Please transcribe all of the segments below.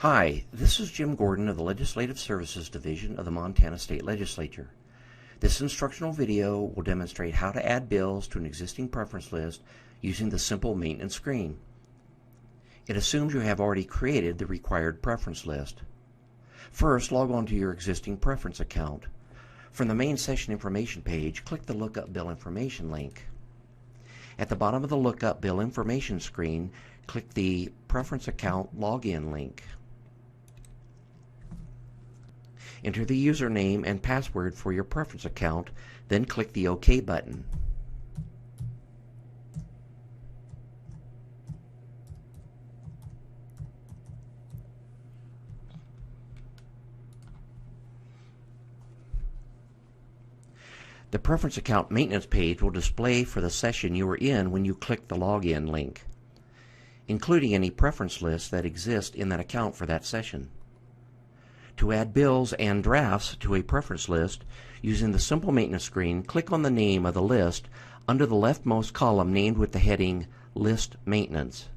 Hi, this is Jim Gordon of the Legislative Services Division of the Montana State Legislature. This instructional video will demonstrate how to add bills to an existing preference list using the simple maintenance screen. It assumes you have already created the required preference list. First, log on to your existing preference account. From the main session information page, click the Lookup Bill Information link. At the bottom of the Lookup Bill Information screen, click the Preference Account Login link. Enter the username and password for your preference account, then click the OK button. The preference account maintenance page will display for the session you are in when you click the login link, including any preference lists that exist in that account for that session. To add bills and drafts to a preference list, using the simple maintenance screen, click on the name of the list under the leftmost column named with the heading List Maintenance.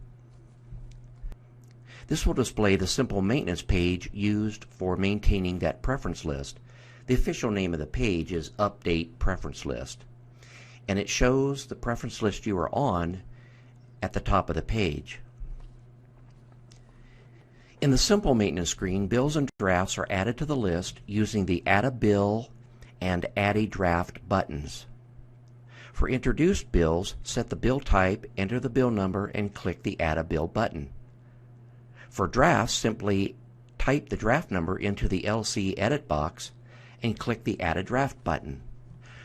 This will display the simple maintenance page used for maintaining that preference list. The official name of the page is Update Preference List, and it shows the preference list you are on at the top of the page. In the simple maintenance screen, bills and drafts are added to the list using the Add a Bill and Add a Draft buttons. For introduced bills, set the bill type, enter the bill number, and click the Add a Bill button. For drafts, simply type the draft number into the LC Edit box and click the Add a Draft button.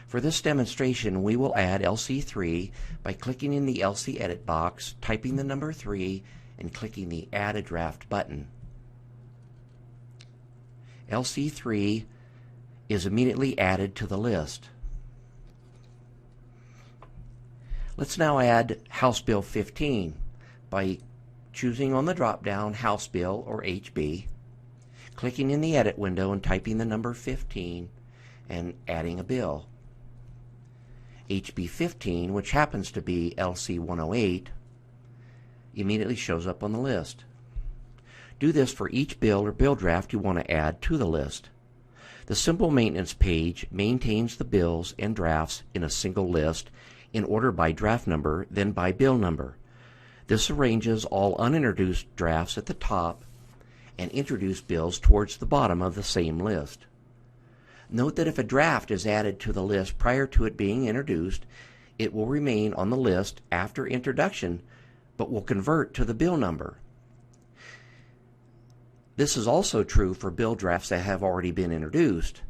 For this demonstration, we will add LC3 by clicking in the LC Edit box, typing the number 3, and clicking the Add a Draft button. LC3 is immediately added to the list. Let's now add House Bill 15 by choosing on the drop-down House Bill or HB, clicking in the Edit window and typing the number 15 and adding a bill. HB 15, which happens to be LC 108, immediately shows up on the list. Do this for each bill or bill draft you want to add to the list. The simple maintenance page maintains the bills and drafts in a single list in order by draft number, then by bill number. This arranges all unintroduced drafts at the top and introduced bills towards the bottom of the same list. Note that if a draft is added to the list prior to it being introduced, it will remain on the list after introduction, but will convert to the bill number. This is also true for bill drafts that have already been introduced.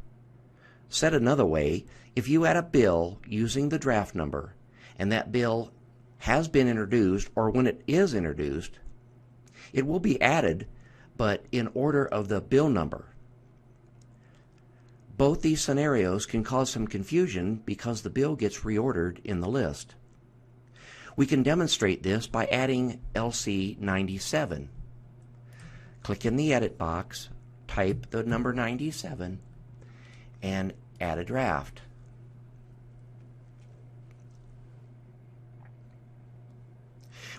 Said another way, if you add a bill using the draft number and that bill has been introduced, or when it is introduced, it will be added, but in order of the bill number. Both these scenarios can cause some confusion because the bill gets reordered in the list. We can demonstrate this by adding LC 97. Click in the Edit box, type the number 97, and add a draft.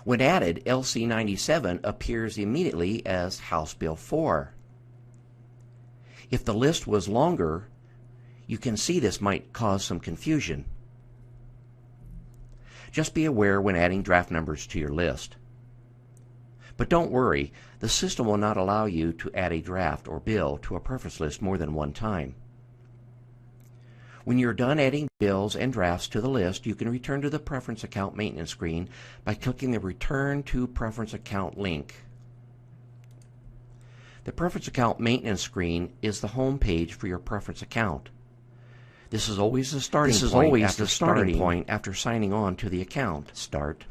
When added, LC 97 appears immediately as House Bill 4. If the list was longer, you can see this might cause some confusion. Just be aware when adding draft numbers to your list. But don't worry, the system will not allow you to add a draft or bill to a preference list more than one time. When you're done adding bills and drafts to the list, you can return to the Preference Account Maintenance screen by clicking the Return to Preference Account link. The Preference Account Maintenance screen is the home page for your preference account. This is always the starting point after signing on to the account. Start.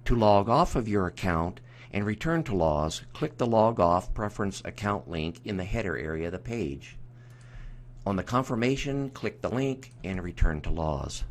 To log off of your account and return to LAWS, click the Log Off Preference Account link in the header area of the page. On the confirmation, click the link and return to LAWS.